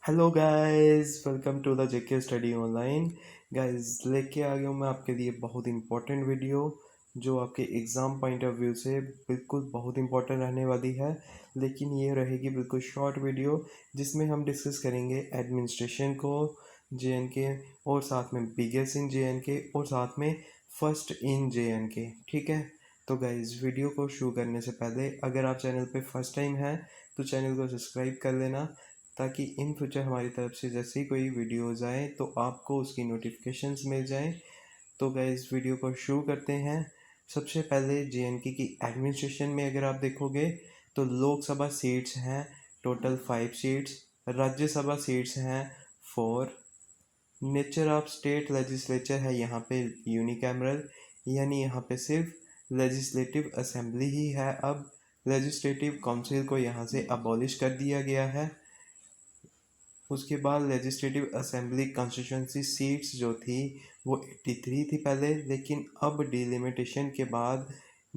Hello guys, welcome to the JK study online. Guys, लेके आ गया हूँ मैं आपके लिए बहुत इंपॉर्टेंट वीडियो जो आपके एग्ज़ाम पॉइंट ऑफ व्यू से बिल्कुल बहुत इंपॉर्टेंट रहने वाली है। लेकिन ये रहेगी बिल्कुल शॉर्ट वीडियो जिसमें हम डिस्कस करेंगे एडमिनिस्ट्रेशन को, जेएनके, और साथ में बिगेस्ट इन जेएनके, और साथ में फर्स्ट इन जेएनके। ठीक है, तो गाइस वीडियो को शुरू करने से पहले अगर आप चैनल पे फर्स्ट टाइम हैं तो चैनल को सब्सक्राइब कर लेना, ताकि इन फ्यूचर हमारी तरफ से जैसे ही कोई वीडियोज़ आए तो आपको उसकी नोटिफिकेशंस मिल जाएं। तो गाइस वीडियो को शुरू करते हैं। सबसे पहले जेएनके की एडमिनिस्ट्रेशन में अगर आप देखोगे तो लोकसभा सीट्स हैं टोटल 5 सीट्स, राज्यसभा सीट्स हैं 4। नेचर ऑफ स्टेट लेजिस्लेचर है यहाँ पे यूनिकैमरल, यानी यहाँ पे सिर्फ लेजिस्लेटिव असेंबली ही है। अब लेजिस्लेटिव काउंसिल को यहाँ से अबॉलिश कर दिया गया है। उसके बाद लेजिस्लेटिव असेंबली कॉन्स्टिट्यूंसी सीट्स जो थी वो 83 थी पहले, लेकिन अब डिलिमिटेशन के बाद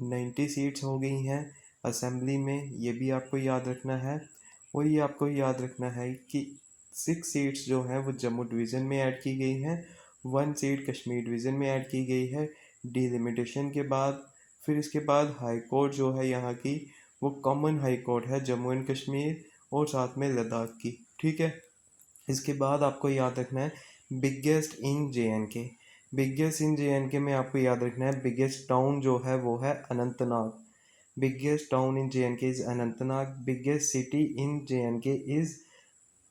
90 सीट्स हो गई हैं असेंबली में। ये भी आपको याद रखना है। और ये आपको याद रखना है कि 6 सीट्स जो हैं वो जम्मू डिवीज़न में ऐड की गई हैं, 1 सीट कश्मीर डिवीज़न में ऐड की गई है डिलिमिटेशन के बाद। फिर इसके बाद हाई कोर्ट जो है यहाँ की वो कॉमन हाई कोर्ट है जम्मू एंड कश्मीर और साथ में लद्दाख की। ठीक है, इसके बाद आपको याद रखना है biggest in JNK. Biggest in JNK में आपको याद रखना है बिगेस्ट टाउन जो है वो है Anantnag. Biggest town in J and K is Anantnag. Biggest city in J and K is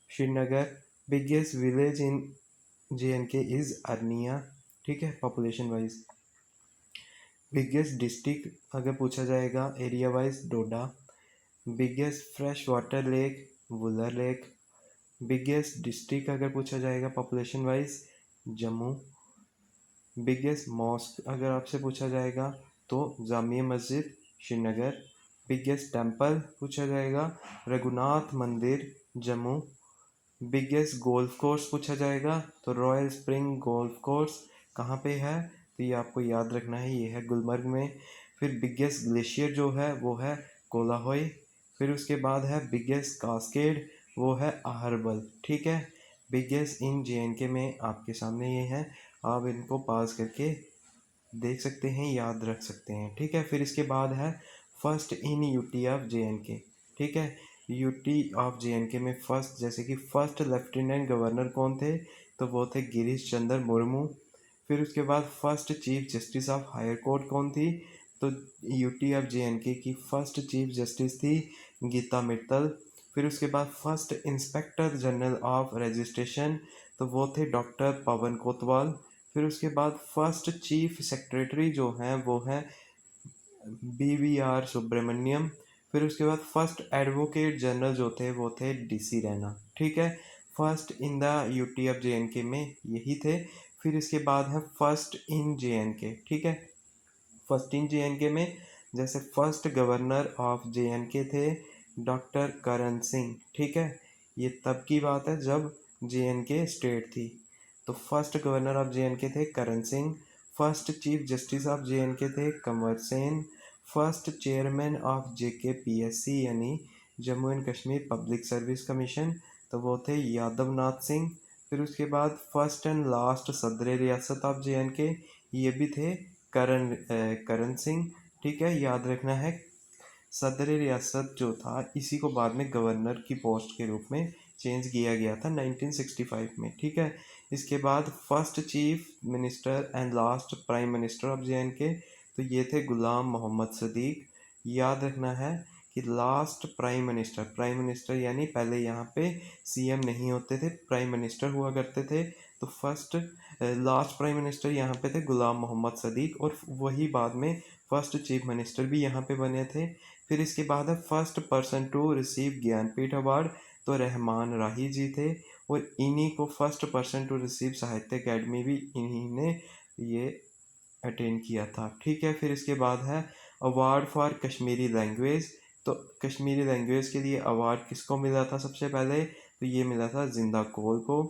Srinagar. Biggest village in J and K is Arnia. ठीक है, पॉपुलेशन वाइज। बिगेस्ट डिस्ट्रिक्ट अगर पूछा जाएगा area wise Doda. Biggest fresh water lake Wular lake. Biggest district अगर पूछा जाएगा population wise Jammu. Biggest mosque अगर आपसे पूछा जाएगा तो जामिया मस्जिद श्रीनगर। बिगेस्ट टेंपल पूछा जाएगा रघुनाथ मंदिर जम्मू। बिगेस्ट गोल्फ कोर्स पूछा जाएगा तो रॉयल स्प्रिंग गोल्फ कोर्स कहाँ पे है, तो ये आपको याद रखना है, ये है गुलमर्ग में। फिर बिगेस्ट ग्लेशियर जो है वो है कोलाहोई। फिर उसके बाद है बिगेस्ट कास्केड, वो है अहरबल। ठीक है, बिगेस्ट इन जेएनके में आपके सामने ये है, आप इनको पास करके देख सकते हैं, याद रख सकते हैं। ठीक है, फिर इसके बाद है first in UT of JNK. ठीक है, यूटी ऑफ जेएनके में फर्स्ट, जैसे कि फर्स्ट लेफ्टिनेंट गवर्नर कौन थे, तो वो थे गिरीश चंद्र मुर्मू। फिर उसके बाद first chief justice of higher court कौन थी, तो यूटी ऑफ जेएनके की फर्स्ट चीफ जस्टिस थी गीता मित्तल। फिर उसके बाद first inspector general of registration, तो वो थे डॉक्टर पवन कोतवाल। फिर उसके बाद फर्स्ट चीफ सेक्रेटरी जो हैं वो हैं BVR सुब्रमण्यम। फिर उसके बाद फर्स्ट एडवोकेट जनरल जो थे वो थे DC रैना। ठीक है, first in the UT of JNK में यही थे। फिर इसके बाद है फर्स्ट इन JNK। ठीक है, फर्स्ट इन JNK में जैसे फर्स्ट गवर्नर ऑफ JNK थे डॉक्टर करण सिंह। ठीक है, ये तब की बात है जब JNK स्टेट थी। तो फर्स्ट गवर्नर ऑफ JNK थे Karan Singh. First chief justice of JNK थे Kanwar Sen. First chairman of JKPSC यानी Jammu and Kashmir public service commission, तो वो थे यादव नाथ सिंह। फिर उसके बाद फर्स्ट एंड लास्ट सदर रियासत ऑफ JNK, ये भी थे करण सिंह। ठीक है, याद रखना है सदर रियासत जो था इसी को बाद में गवर्नर की पोस्ट के रूप में चेंज किया गया था 1965 में। ठीक है, इसके बाद first chief minister and last prime minister of JNK, तो ये थे गुलाम मोहम्मद सदीक। याद रखना है कि लास्ट प्राइम मिनिस्टर यानी पहले यहाँ पे CM नहीं होते थे, प्राइम मिनिस्टर हुआ करते थे। तो फर्स्ट लास्ट प्राइम मिनिस्टर यहाँ पे थे गुलाम मोहम्मद सदीक, और वही बाद में फर्स्ट चीफ मिनिस्टर भी यहाँ पे बने थे। फिर इसके बाद है first person to receive Jnanpith award, तो रहमान राही जी थे। और इन्हीं को first person to receive Sahitya Akademi भी इन्हीं ने ये अटेंड किया था। ठीक है, फिर इसके बाद है अवार्ड फॉर कश्मीरी लैंग्वेज। तो कश्मीरी लैंग्वेज के लिए अवार्ड किसको मिला था सबसे पहले, तो ये मिला था जिंदा कौल को।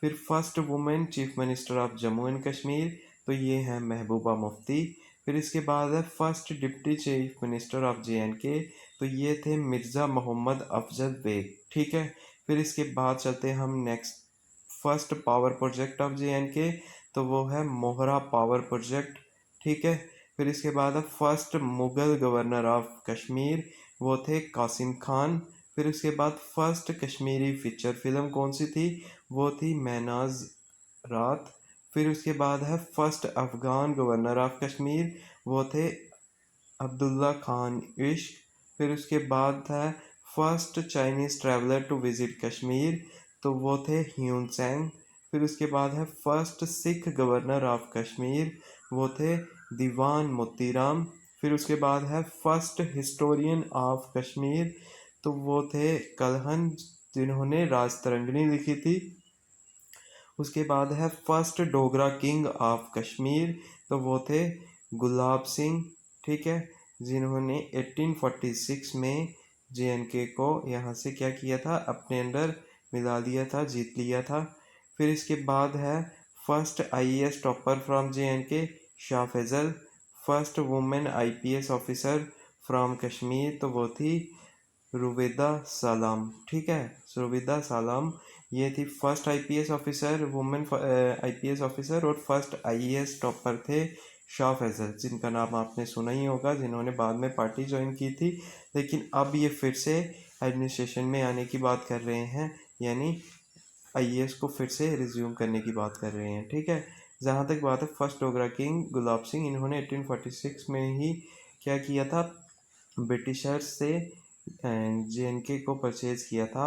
फिर first women chief minister of Jammu and Kashmir, तो ये हैं महबूबा मुफ्ती। फिर इसके बाद है first deputy chief minister of JNK, तो ये थे मिर्ज़ा मोहम्मद अफजल बेग। ठीक है, फिर इसके बाद चलते हैं हम next first power project of JNK, तो वो है मोहरा पावर प्रोजेक्ट। ठीक है। फिर इसके बाद है first Mughal governor of Kashmir, वो थे कासिम खान। फिर उसके बाद फर्स्ट कश्मीरी फीचर फिल्म कौन सी थी, वो थी मैनाज रात। फिर उसके बाद है first Afghan governor of Kashmir, वो थे अब्दुल्ला खान इश्क। फिर उसके बाद है first Chinese traveller to visit Kashmir, तो वो थे ह्यून सेंग। फिर उसके बाद है first Sikh governor of Kashmir, वो थे दीवान मोतीराम। फिर उसके बाद है फर्स्ट हिस्टोरियन ऑफ कश्मीर, तो वो थे कलहन, जिन्होंने राजतरंगिणी लिखी थी। उसके बाद है first Dogra king of Kashmir, तो वो थे गुलाब सिंह। ठीक है। जिन्होंने 1846 में JNK को यहाँ से क्या किया था, अपने अंडर मिला लिया था, जीत लिया था। फिर इसके बाद है first IAS topper from JNK Shah Faesal. First women IPS officer from Kashmir, तो वो थी रुवेदा सालाम। ठीक है, रुवेदा सालाम ये थी first IPS officer, women IPS officer. और फर्स्ट IAS टॉपर थे शाह फैजल, जिनका नाम आपने सुना ही होगा, जिन्होंने बाद में पार्टी ज्वाइन की थी, लेकिन अब ये फिर से एडमिनिस्ट्रेशन में आने की बात कर रहे हैं, यानी IAS को फिर से रिज्यूम करने की बात कर रहे हैं। ठीक है। जहाँ तक बात है फर्स्ट डोगरा किंग गुलाब सिंह, इन्होंने 1846 में ही क्या किया था, ब्रिटिशर्स से JNK को परचेज किया था।